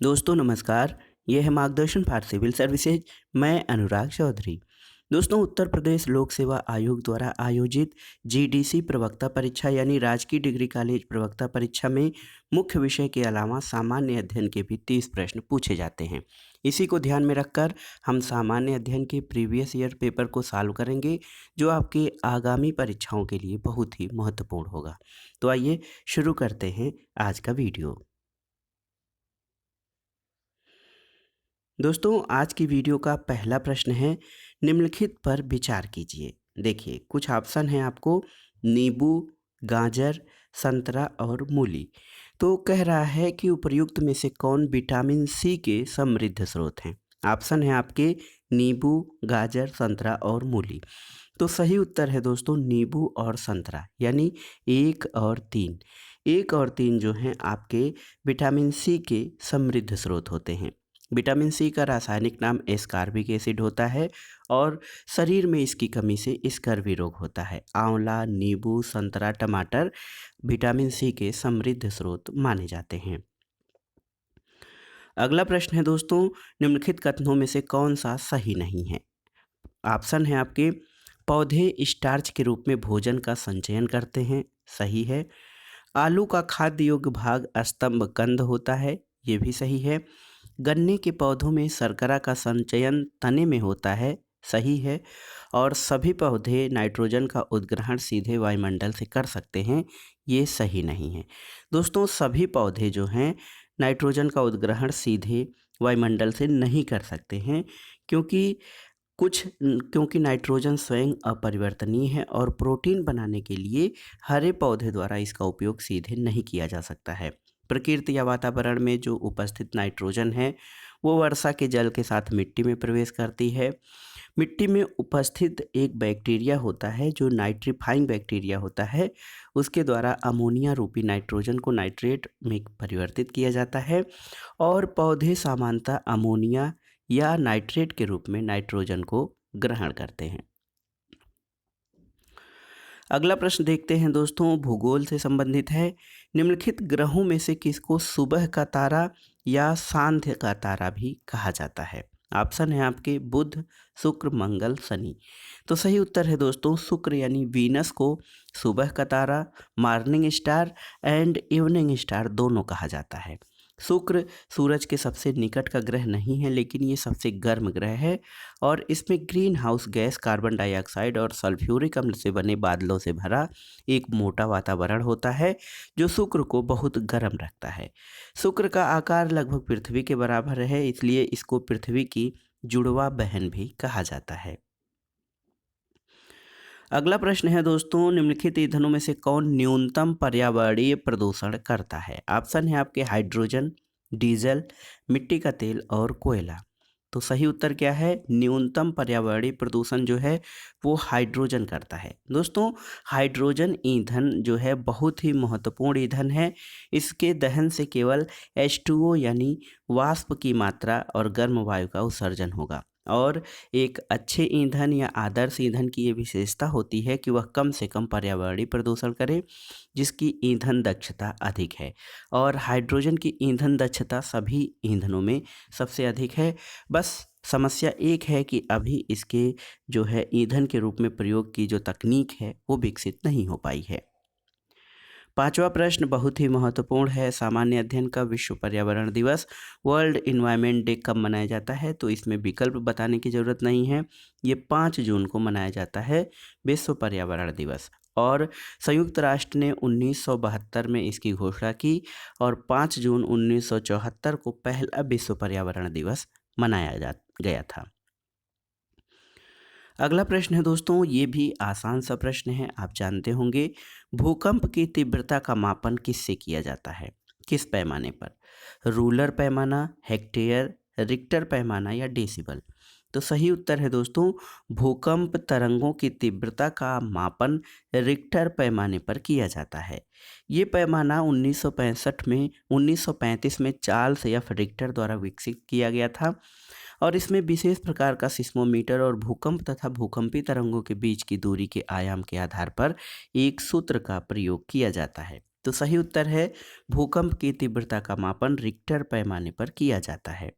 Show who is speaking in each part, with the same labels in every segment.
Speaker 1: दोस्तों नमस्कार। ये है मार्गदर्शन फॉर सिविल सर्विसेज। मैं अनुराग चौधरी। दोस्तों उत्तर प्रदेश लोक सेवा आयोग द्वारा आयोजित जीडीसी प्रवक्ता परीक्षा यानी राजकीय डिग्री कॉलेज प्रवक्ता परीक्षा में मुख्य विषय के अलावा सामान्य अध्ययन के भी 30 प्रश्न पूछे जाते हैं। इसी को ध्यान में रखकर हम सामान्य अध्ययन के प्रीवियस ईयर पेपर को सॉल्व करेंगे, जो आपके आगामी परीक्षाओं के लिए बहुत ही महत्वपूर्ण होगा। तो आइए शुरू करते हैं आज का वीडियो। दोस्तों आज की वीडियो का पहला प्रश्न है, निम्नलिखित पर विचार कीजिए। देखिए कुछ ऑप्शन है आपको, नींबू, गाजर, संतरा और मूली। तो कह रहा है कि उपर्युक्त में से कौन विटामिन सी के समृद्ध स्रोत हैं। ऑप्शन है आपके नींबू, गाजर, संतरा और मूली। तो सही उत्तर है दोस्तों नींबू और संतरा, यानी 1 और 3। 1 और 3 जो हैं आपके विटामिन सी के समृद्ध स्रोत होते हैं। विटामिन सी का रासायनिक नाम एस्कॉर्बिक एसिड होता है और शरीर में इसकी कमी से स्कर्वी रोग होता है। आंवला, नींबू, संतरा, टमाटर विटामिन सी के समृद्ध स्रोत माने जाते हैं। अगला प्रश्न है दोस्तों, निम्नलिखित कथनों में से कौन सा सही नहीं है। ऑप्शन है आपके, पौधे स्टार्च के रूप में भोजन का संचयन करते हैं, सही है। आलू का खाद्य योग्य भाग स्तंभ कंद होता है, ये भी सही है। गन्ने के पौधों में शर्करा का संचयन तने में होता है, सही है। और सभी पौधे नाइट्रोजन का उद्ग्रहण सीधे वायुमंडल से कर सकते हैं, ये सही नहीं है। दोस्तों सभी पौधे जो हैं नाइट्रोजन का उद्ग्रहण सीधे वायुमंडल से नहीं कर सकते हैं, क्योंकि क्योंकि नाइट्रोजन स्वयं अपरिवर्तनीय है और प्रोटीन बनाने के लिए हरे पौधे द्वारा इसका उपयोग सीधे नहीं किया जा सकता है। प्रकृति या वातावरण में जो उपस्थित नाइट्रोजन है वो वर्षा के जल के साथ मिट्टी में प्रवेश करती है। मिट्टी में उपस्थित एक बैक्टीरिया होता है जो नाइट्रीफाइंग बैक्टीरिया होता है, उसके द्वारा अमोनिया रूपी नाइट्रोजन को नाइट्रेट में परिवर्तित किया जाता है और पौधे सामान्यतः अमोनिया या नाइट्रेट के रूप में नाइट्रोजन को ग्रहण करते हैं। अगला प्रश्न देखते हैं दोस्तों, भूगोल से संबंधित है। निम्नलिखित ग्रहों में से किसको सुबह का तारा या सांध्य का तारा भी कहा जाता है। ऑप्शन है आपके बुध, शुक्र, मंगल, शनि। तो सही उत्तर है दोस्तों शुक्र यानी वीनस को सुबह का तारा, morning star and evening star दोनों कहा जाता है। शुक्र सूरज के सबसे निकट का ग्रह नहीं है, लेकिन ये सबसे गर्म ग्रह है और इसमें green house gas, carbon dioxide और सल्फ्यूरिक अम्ल से बने बादलों से भरा एक मोटा वातावरण होता है जो शुक्र को बहुत गर्म रखता है। शुक्र का आकार लगभग पृथ्वी के बराबर है, इसलिए इसको पृथ्वी की जुड़वा बहन भी कहा जाता है। अगला प्रश्न है दोस्तों, निम्नलिखित ईंधनों में से कौन न्यूनतम पर्यावरणीय प्रदूषण करता है। ऑप्शन है आपके हाइड्रोजन, डीजल, मिट्टी का तेल और कोयला। तो सही उत्तर क्या है, न्यूनतम पर्यावरणीय प्रदूषण जो है वो हाइड्रोजन करता है। दोस्तों हाइड्रोजन ईंधन जो है बहुत ही महत्वपूर्ण ईंधन है। इसके दहन से केवल H2O यानी वाष्प की मात्रा और गर्म वायु का उत्सर्जन होगा। और एक अच्छे ईंधन या आदर्श ईंधन की ये विशेषता होती है कि वह कम से कम पर्यावरणीय प्रदूषण करे, जिसकी ईंधन दक्षता अधिक है। और हाइड्रोजन की ईंधन दक्षता सभी ईंधनों में सबसे अधिक है। बस समस्या एक है कि अभी इसके जो है ईंधन के रूप में प्रयोग की जो तकनीक है वो विकसित नहीं हो पाई है। पांचवा प्रश्न बहुत ही महत्वपूर्ण है, सामान्य अध्ययन का विश्व पर्यावरण दिवस वर्ल्ड इन्वायरमेंट डे कब मनाया जाता है। तो इसमें विकल्प बताने की ज़रूरत नहीं है, ये 5 जून को मनाया जाता है विश्व पर्यावरण दिवस। और संयुक्त राष्ट्र ने 1972 में इसकी घोषणा की और 5 जून 1974 को पहला विश्व पर्यावरण दिवस मनाया जा गया था। अगला प्रश्न है दोस्तों, ये भी आसान सा प्रश्न है, आप जानते होंगे। भूकंप की तीव्रता का मापन किससे किया जाता है, किस पैमाने पर। रूलर पैमाना, हेक्टेयर, रिक्टर पैमाना या डेसिबल। तो सही उत्तर है दोस्तों भूकंप तरंगों की तीव्रता का मापन रिक्टर पैमाने पर किया जाता है। ये पैमाना 1935 में चार्ल्स एफ रिक्टर द्वारा विकसित किया गया था और इसमें विशेष प्रकार का सिस्मोमीटर और भूकंप तथा भूकंपी तरंगों के बीच की दूरी के आयाम के आधार पर एक सूत्र का प्रयोग किया जाता है। तो सही उत्तर है भूकंप की तीव्रता का मापन रिक्टर पैमाने पर किया जाता है।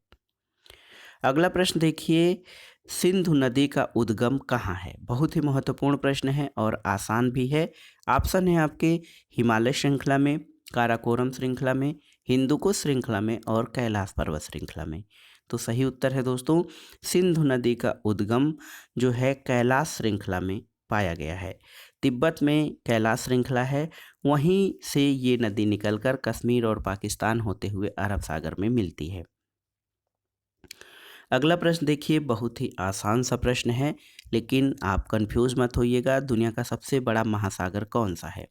Speaker 1: अगला प्रश्न देखिए, सिंधु नदी का उद्गम कहाँ है? बहुत ही महत्वपूर्ण प्रश्न है और आसान भी है। ऑप्शन है आपके हिमालय श्रृंखला में, काराकोरम श्रृंखला में, हिंदुकुश श्रृंखला में और कैलाश पर्वत श्रृंखला में। तो सही उत्तर है दोस्तों, सिंधु नदी का उद्गम जो है कैलाश श्रृंखला में पाया गया है। तिब्बत में कैलाश श्रृंखला है, वहीं से ये नदी निकलकर कश्मीर और पाकिस्तान होते हुए अरब सागर में मिलती है। अगला प्रश्न देखिए, बहुत ही आसान सा प्रश्न है, लेकिन आप कंफ्यूज मत होइएगा। दुनिया का सबसे बड़ा महासागर कौन सा है?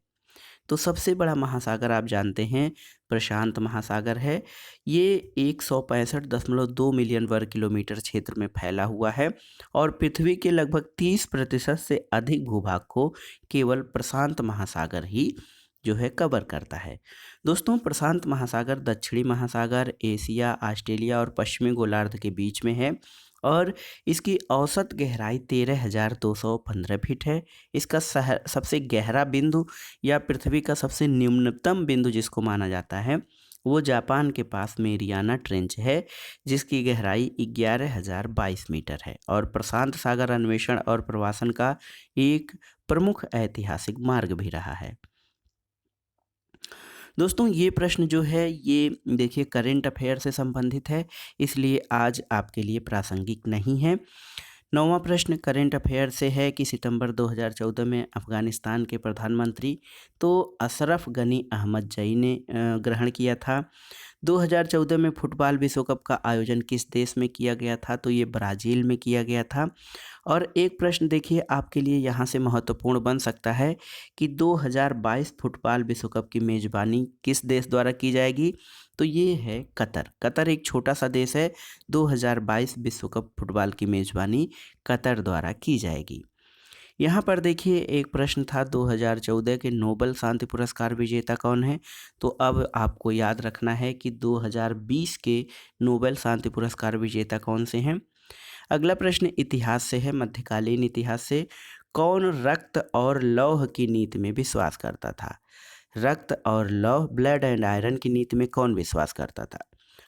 Speaker 1: तो सबसे बड़ा महासागर आप जानते हैं प्रशांत महासागर है। ये 165.2 मिलियन वर्ग किलोमीटर क्षेत्र में फैला हुआ है और पृथ्वी के लगभग 30% से अधिक भूभाग को केवल प्रशांत महासागर ही जो है कवर करता है। दोस्तों, प्रशांत महासागर दक्षिणी महासागर, एशिया, ऑस्ट्रेलिया और पश्चिमी गोलार्ध के बीच में है और इसकी औसत गहराई 13,215 फीट है। इसका सबसे गहरा बिंदु या पृथ्वी का सबसे निम्नतम बिंदु जिसको माना जाता है वो जापान के पास मेरियाना ट्रेंच है, जिसकी गहराई 11,022 मीटर है और प्रशांत सागर अन्वेषण और प्रवासन का एक प्रमुख ऐतिहासिक मार्ग भी रहा है। दोस्तों, ये प्रश्न जो है ये देखिए करेंट अफेयर से संबंधित है, इसलिए आज आपके लिए प्रासंगिक नहीं है। 9वां प्रश्न करेंट अफेयर से है कि सितंबर 2014 में अफ़गानिस्तान के प्रधानमंत्री तो अशरफ गनी अहमद जई ने ग्रहण किया था। 2014 में फुटबॉल विश्व कप का आयोजन किस देश में किया गया था? तो ये ब्राज़ील में किया गया था। और एक प्रश्न देखिए आपके लिए यहाँ से महत्वपूर्ण बन सकता है कि 2022 फुटबॉल विश्व कप की मेज़बानी किस देश द्वारा की जाएगी? तो ये है कतर। कतर एक छोटा सा देश है। 2022 विश्व कप फुटबॉल की मेज़बानी कतर द्वारा की जाएगी। यहाँ पर देखिए एक प्रश्न था 2014 के नोबेल शांति पुरस्कार विजेता कौन है? तो अब आपको याद रखना है कि 2020 के नोबेल शांति पुरस्कार विजेता कौन से हैं। अगला प्रश्न इतिहास से है, मध्यकालीन इतिहास से। कौन रक्त और लौह की नीति में विश्वास करता था? रक्त और लौह, ब्लड एंड आयरन की नीति में कौन विश्वास करता था?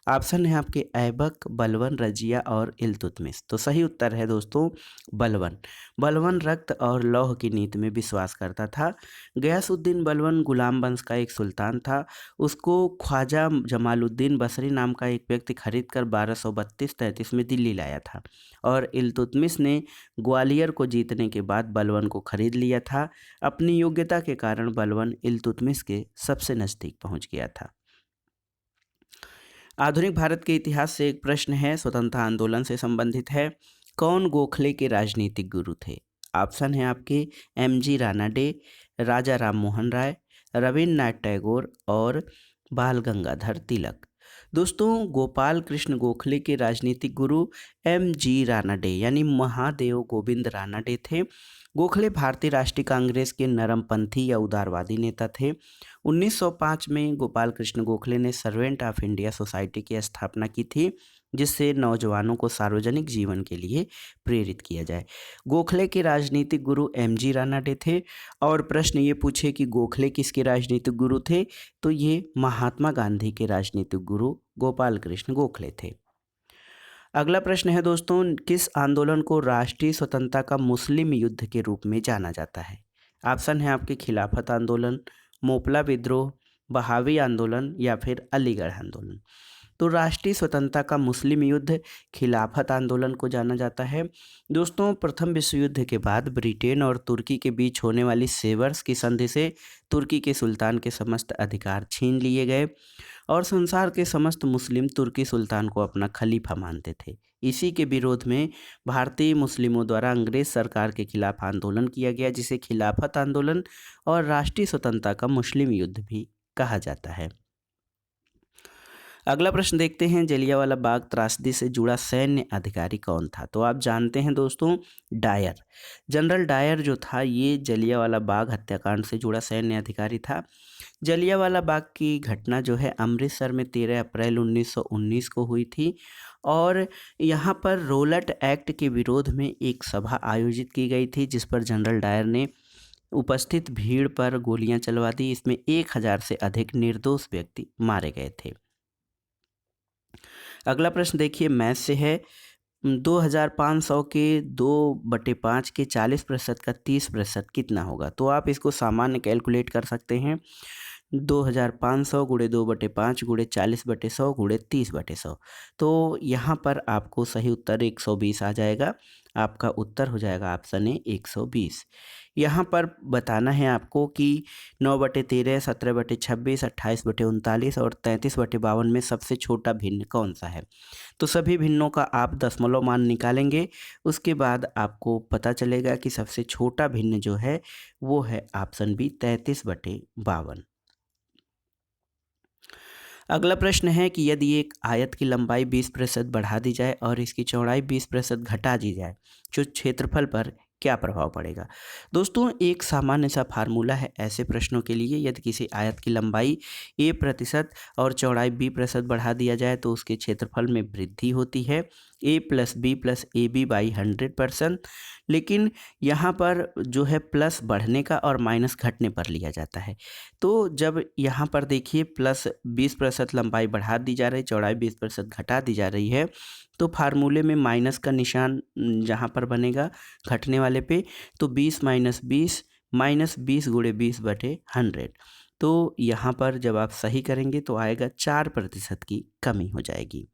Speaker 1: ऑप्शन है आपके ऐबक, बलबन, रजिया और इल्तुतमिश। तो सही उत्तर है दोस्तों बलबन। बलबन रक्त और लौह की नीति में विश्वास करता था। गयासुद्दीन बलबन गुलाम वंश का एक सुल्तान था। उसको ख्वाजा जमालुद्दीन बसरी नाम का एक व्यक्ति खरीद कर 1232-33 में दिल्ली लाया था और इल्तुतमिश ने ग्वालियर को जीतने के बाद बलबन को खरीद लिया था। अपनी योग्यता के कारण बलबन इल्तुतमिश के सबसे नज़दीक पहुंच गया था। आधुनिक भारत के इतिहास से एक प्रश्न है, स्वतंत्रता आंदोलन से संबंधित है। कौन गोखले के राजनीतिक गुरु थे? ऑप्शन है आपके एम.जी. रानाडे, राजा राम मोहन राय, रविन्द्रनाथ टैगोर और बाल गंगाधर तिलक। दोस्तों, गोपाल कृष्ण गोखले के राजनीतिक गुरु एम.जी. रानाडे यानी महादेव गोविंद रानाडे थे। गोखले भारतीय राष्ट्रीय कांग्रेस के नरमपंथी या उदारवादी नेता थे। 1905 में गोपाल कृष्ण गोखले ने सर्वेंट ऑफ इंडिया सोसाइटी की स्थापना की थी, जिससे नौजवानों को सार्वजनिक जीवन के लिए प्रेरित किया जाए। गोखले के राजनीतिक गुरु एम.जी. रानाडे थे। और प्रश्न ये पूछे कि गोखले किसके राजनीतिक गुरु थे? तो ये महात्मा गांधी के राजनीतिक गुरु गोपाल कृष्ण गोखले थे। अगला प्रश्न है दोस्तों, किस आंदोलन को राष्ट्रीय स्वतंत्रता का मुस्लिम युद्ध के रूप में जाना जाता है? ऑप्शन है आपके खिलाफत आंदोलन, मोपला विद्रोह, बहावी आंदोलन या फिर अलीगढ़ आंदोलन। तो राष्ट्रीय स्वतंत्रता का मुस्लिम युद्ध खिलाफत आंदोलन को जाना जाता है। दोस्तों, प्रथम विश्व युद्ध के बाद ब्रिटेन और तुर्की के बीच होने वाली सेवर्स की संधि से तुर्की के सुल्तान के समस्त अधिकार छीन लिए गए और संसार के समस्त मुस्लिम तुर्की सुल्तान को अपना खलीफा मानते थे। इसी के विरोध में भारतीय मुस्लिमों द्वारा अंग्रेज सरकार के खिलाफ आंदोलन किया गया, जिसे खिलाफत आंदोलन और राष्ट्रीय स्वतंत्रता का मुस्लिम युद्ध भी कहा जाता है। अगला प्रश्न देखते हैं, जलियांवाला बाग त्रासदी से जुड़ा सैन्य अधिकारी कौन था? तो आप जानते हैं दोस्तों डायर। जनरल डायर जो था ये जलियांवाला बाग हत्याकांड से जुड़ा सैन्य अधिकारी था। जलियांवाला बाग की घटना जो है अमृतसर में 13 अप्रैल 1919 को हुई थी और यहाँ पर रोलट एक्ट के विरोध में एक सभा आयोजित की गई थी, जिस पर जनरल डायर ने उपस्थित भीड़ पर गोलियां चलवा दी। इसमें 1000 से अधिक निर्दोष व्यक्ति मारे गए थे। अगला प्रश्न देखिए मैथ से है। 2500 के 2/5 के 40% का 30% कितना होगा? तो आप इसको सामान्य कैलकुलेट कर सकते हैं। 2500 गुणे 2/5 गुणे 40/100 गुणे 30/100। तो यहाँ पर आपको सही उत्तर 120 आ जाएगा। आपका उत्तर हो जाएगा ऑप्शन ए 120। यहाँ पर बताना है आपको कि 9/13, 17/26, 28/39 और 33/52 में सबसे छोटा भिन्न कौन सा है? तो सभी भिन्नों का आप दशमलव मान निकालेंगे। उसके बाद आपको पता चलेगा कि सबसे छोटा भिन्न जो है वो है ऑप्शन बी 33/52। अगला प्रश्न है कि यदि एक आयत की लंबाई 20% बढ़ा दी जाए और इसकी चौड़ाई 20% घटा दी जाए तो क्षेत्रफल पर क्या प्रभाव पड़ेगा? दोस्तों एक सामान्य सा फार्मूला है ऐसे प्रश्नों के लिए। यदि किसी आयत की लंबाई a% और चौड़ाई b% बढ़ा दिया जाए तो उसके क्षेत्रफल में वृद्धि होती है a+b+ab/100%। लेकिन यहाँ पर जो है प्लस बढ़ने का और माइनस घटने पर लिया जाता है। तो जब यहाँ पर देखिए प्लस 20% लंबाई बढ़ा दी जा रही, चौड़ाई 20% घटा दी जा रही है, तो फार्मूले में माइनस का निशान जहाँ पर बनेगा घटने वाले पे, तो 20 - 20 -20 गुणे 20/100। तो यहाँ पर जब आप सही करेंगे तो आएगा 4% की कमी हो जाएगी।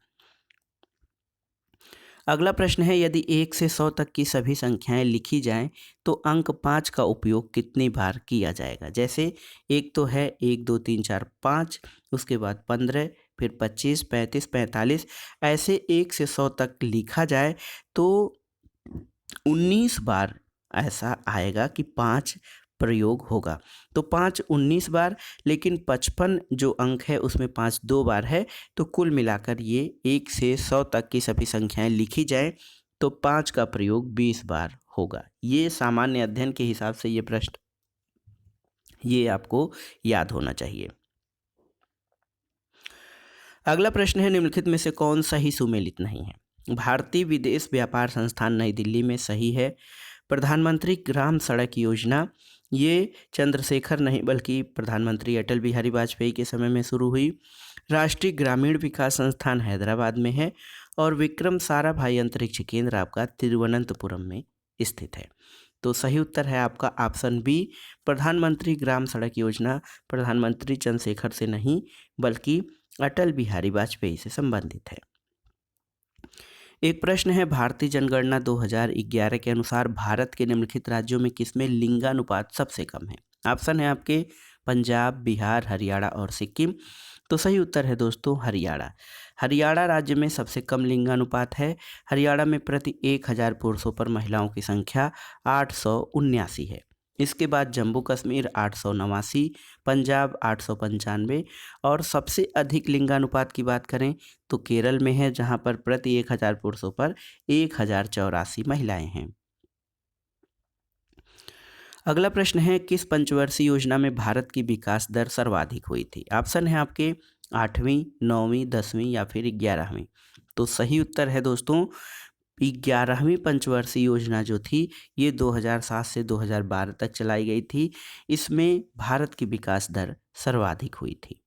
Speaker 1: अगला प्रश्न है यदि 1 से 100 तक की सभी संख्याएं लिखी जाएं तो अंक 5 का उपयोग कितनी बार किया जाएगा? जैसे एक तो है 1 2 3 4 5, उसके बाद 15, फिर 25, 35, 45, ऐसे 1 से 100 तक लिखा जाए तो 19 बार ऐसा आएगा कि 5 प्रयोग होगा। तो 5 19 बार, लेकिन 55 जो अंक है उसमें 5 2 बार है। तो कुल मिलाकर ये 1 से 100 तक की सभी संख्याएं लिखी जाए तो 5 का प्रयोग 20 बार होगा। ये सामान्य अध्ययन के हिसाब से ये प्रश्न ये आपको याद होना चाहिए। अगला प्रश्न है निम्नलिखित में से कौन सही सुमेलित नहीं है? भारतीय विदेश व्यापार संस्थान नई दिल्ली में सही है। प्रधानमंत्री ग्राम सड़क योजना ये चंद्रशेखर नहीं बल्कि प्रधानमंत्री अटल बिहारी वाजपेयी के समय में शुरू हुई। राष्ट्रीय ग्रामीण विकास संस्थान हैदराबाद में है और विक्रम साराभाई अंतरिक्ष केंद्र आपका तिरुवनंतपुरम में स्थित है। तो सही उत्तर है आपका ऑप्शन बी। प्रधानमंत्री ग्राम सड़क योजना प्रधानमंत्री चंद्रशेखर से नहीं बल्कि अटल बिहारी वाजपेयी से संबंधित है। एक प्रश्न है भारतीय जनगणना 2011 के अनुसार भारत के निम्नलिखित राज्यों में किसमें लिंगानुपात सबसे कम है? ऑप्शन है आपके पंजाब, बिहार, हरियाणा और सिक्किम। तो सही उत्तर है दोस्तों हरियाणा। हरियाणा राज्य में सबसे कम लिंगानुपात है। हरियाणा में प्रति 1000 पुरुषों पर महिलाओं की संख्या 879 है। इसके बाद जम्मू कश्मीर 889, पंजाब 895 और सबसे अधिक लिंगानुपात की बात करें तो केरल में है जहां पर प्रति 1000 पुरुषों पर 1084 महिलाएं हैं। अगला प्रश्न है किस पंचवर्षीय योजना में भारत की विकास दर सर्वाधिक हुई थी? ऑप्शन है आपके 8वीं, 9वीं, 10वीं या फिर 11वीं। तो सही उत्तर है दोस्तों 11वीं पंचवर्षीय योजना जो थी ये 2007 से 2012 तक चलाई गई थी। इसमें भारत की विकास दर सर्वाधिक हुई थी।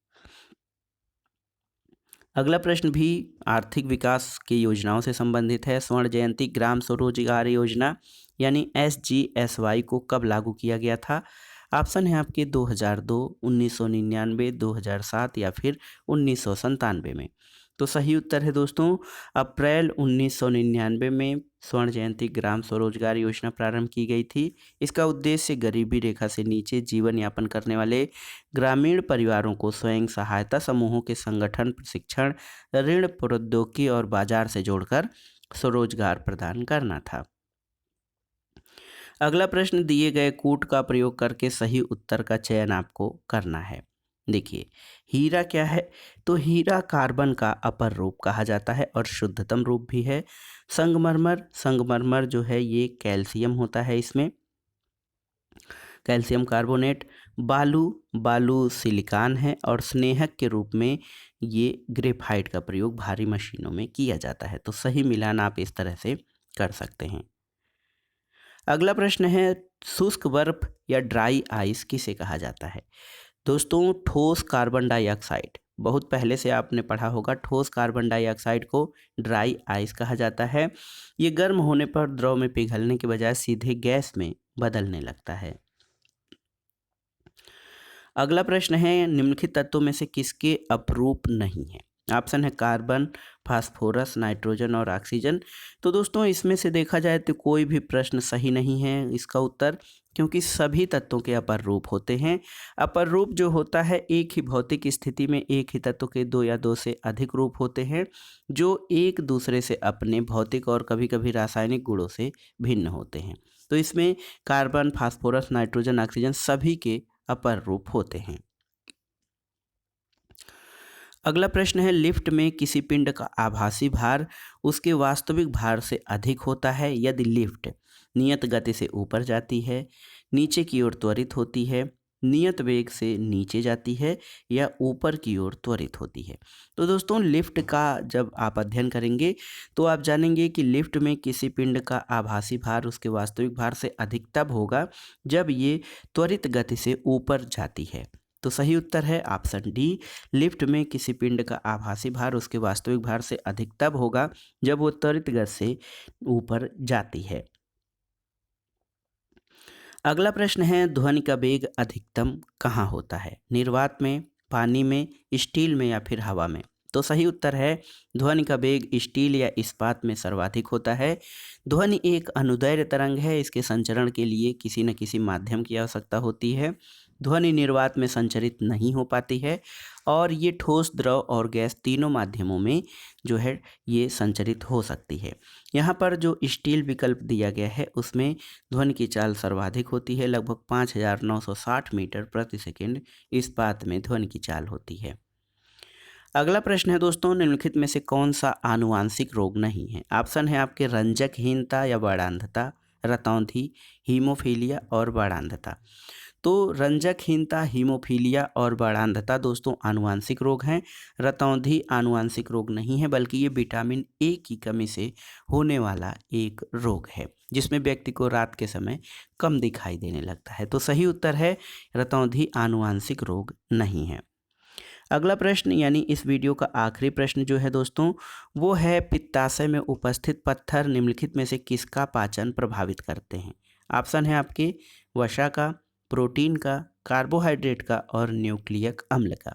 Speaker 1: अगला प्रश्न भी आर्थिक विकास की योजनाओं से संबंधित है। स्वर्ण जयंती ग्राम स्वरोजगार योजना यानी SGSY को कब लागू किया गया था? ऑप्शन है आपके 2002, 1999, 2007 या फिर 1997 में। तो सही उत्तर है दोस्तों अप्रैल 1999 में स्वर्ण जयंती ग्राम स्वरोजगार योजना प्रारंभ की गई थी। इसका उद्देश्य गरीबी रेखा से नीचे जीवन यापन करने वाले ग्रामीण परिवारों को स्वयं सहायता समूहों के संगठन, प्रशिक्षण, ऋण, प्रौद्योगिकी और बाजार से जोड़कर स्वरोजगार प्रदान करना था। अगला प्रश्न दिए गए कूट का प्रयोग करके सही उत्तर का चयन आपको करना है। देखिए हीरा क्या है? तो हीरा कार्बन का अपर रूप कहा जाता है और शुद्धतम रूप भी है। संगमरमर, संगमरमर जो है ये कैल्शियम होता है, इसमें कैल्शियम कार्बोनेट। बालू, बालू सिलिकॉन है और स्नेहक के रूप में ये ग्रेफाइट का प्रयोग भारी मशीनों में किया जाता है। तो सही मिलान आप इस तरह से कर सकते हैं। अगला प्रश्न है, शुष्क बर्फ या ड्राई आइस किसे कहा जाता है? दोस्तों, ठोस कार्बन डाइऑक्साइड, बहुत पहले से आपने पढ़ा होगा, ठोस कार्बन डाइऑक्साइड को ड्राई आइस कहा जाता है। ये गर्म होने पर द्रव में पिघलने के बजाय सीधे गैस में बदलने लगता है। अगला प्रश्न है, निम्नलिखित तत्वों में से किसके अपरूप नहीं है? ऑप्शन है कार्बन, फास्फोरस, नाइट्रोजन और ऑक्सीजन। तो दोस्तों, इसमें से देखा जाए तो कोई भी प्रश्न सही नहीं है इसका उत्तर, क्योंकि सभी तत्वों के अपर रूप होते हैं। अपर रूप जो होता है, एक ही भौतिक स्थिति में एक ही तत्व के दो या दो से अधिक रूप होते हैं, जो एक दूसरे से अपने भौतिक और कभी कभी रासायनिक गुणों से भिन्न होते हैं। तो इसमें कार्बन, फास्फोरस, नाइट्रोजन, ऑक्सीजन सभी के अपर रूप होते हैं। अगला प्रश्न है, लिफ्ट में किसी पिंड का आभासी भार उसके वास्तविक भार से अधिक होता है यदि लिफ्ट नियत गति से ऊपर जाती है, नीचे की ओर त्वरित होती है, नियत वेग से नीचे जाती है या ऊपर की ओर त्वरित होती है। तो दोस्तों, लिफ्ट का जब आप अध्ययन करेंगे तो आप जानेंगे कि लिफ्ट में किसी पिंड का आभासी भार उसके वास्तविक भार से अधिक तब होगा जब ये त्वरित गति से ऊपर जाती है। तो सही उत्तर है ऑप्शन डी, लिफ्ट में किसी पिंड का आभासी भार उसके वास्तविक भार से अधिक तब होगा जब वो त्वरित गति से ऊपर जाती है। अगला प्रश्न है, ध्वनि का वेग अधिकतम कहाँ होता है? निर्वात में, पानी में, स्टील में या फिर हवा में? तो सही उत्तर है, ध्वनि का वेग स्टील या इस्पात में सर्वाधिक होता है। ध्वनि एक अनुदैर्ध्य तरंग है, इसके संचरण के लिए किसी न किसी माध्यम की आवश्यकता होती है। ध्वनि निर्वात में संचरित नहीं हो पाती है और ये ठोस, द्रव और गैस तीनों माध्यमों में जो है ये संचरित हो सकती है। यहाँ पर जो स्टील विकल्प दिया गया है उसमें ध्वनि की चाल सर्वाधिक होती है, लगभग 5960 मीटर प्रति सेकंड इस्पात में ध्वनि की चाल होती है। अगला प्रश्न है दोस्तों, निम्नलिखित में से कौन सा आनुवांशिक रोग नहीं है? ऑप्शन है आपके रंजकहीनता या बाणांधता, रतौंधी, हीमोफीलिया और बाणांधता। तो रंजकहीनता, हीमोफीलिया और बाणांधता दोस्तों आनुवांशिक रोग हैं। रतौंधी आनुवांशिक रोग नहीं है, बल्कि ये विटामिन ए की कमी से होने वाला एक रोग है, जिसमें व्यक्ति को रात के समय कम दिखाई देने लगता है। तो सही उत्तर है, रतौंधी आनुवांशिक रोग नहीं है। अगला प्रश्न यानी इस वीडियो का आखिरी प्रश्न जो है दोस्तों, वो है, पित्ताशय में उपस्थित पत्थर निम्नलिखित में से किसका पाचन प्रभावित करते हैं? ऑप्शन है आपके वसा का, प्रोटीन का, कार्बोहाइड्रेट का और न्यूक्लियक अम्ल का।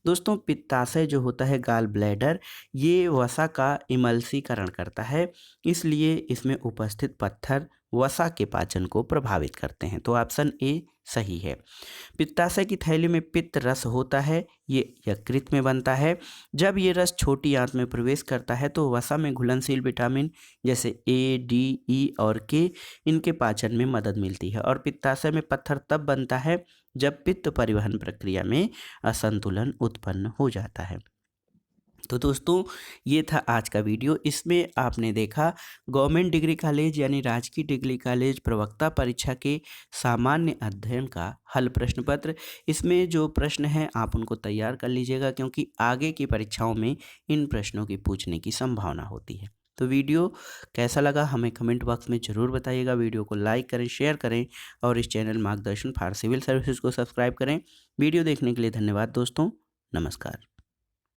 Speaker 1: दोस्तों, पित्ताशय जो होता है, गाल ब्लैडर, ये वसा का इमल्सीकरण करता है, इसलिए इसमें उपस्थित पत्थर वसा के पाचन को प्रभावित करते हैं। तो ऑप्शन ए सही है। पित्ताशय की थैली में पित्त रस होता है, ये यकृत में बनता है। जब ये रस छोटी आंत में प्रवेश करता है तो वसा में घुलनशील विटामिन जैसे ए, डी, ई और के, इनके पाचन में मदद मिलती है और पित्ताशय में पत्थर तब बनता है जब पित्त परिवहन प्रक्रिया में असंतुलन उत्पन्न हो जाता है। तो दोस्तों, ये था आज का वीडियो। इसमें आपने देखा गवर्नमेंट डिग्री कॉलेज यानी राजकीय डिग्री कॉलेज प्रवक्ता परीक्षा के सामान्य अध्ययन का हल प्रश्न पत्र। इसमें जो प्रश्न हैं आप उनको तैयार कर लीजिएगा, क्योंकि आगे की परीक्षाओं में इन प्रश्नों की पूछने की संभावना होती है। तो वीडियो कैसा लगा हमें कमेंट बॉक्स में ज़रूर बताइएगा। वीडियो को लाइक करें, शेयर करें और इस चैनल मार्गदर्शन फॉर सिविल सर्विसेज को सब्सक्राइब करें। वीडियो देखने के लिए धन्यवाद दोस्तों। नमस्कार।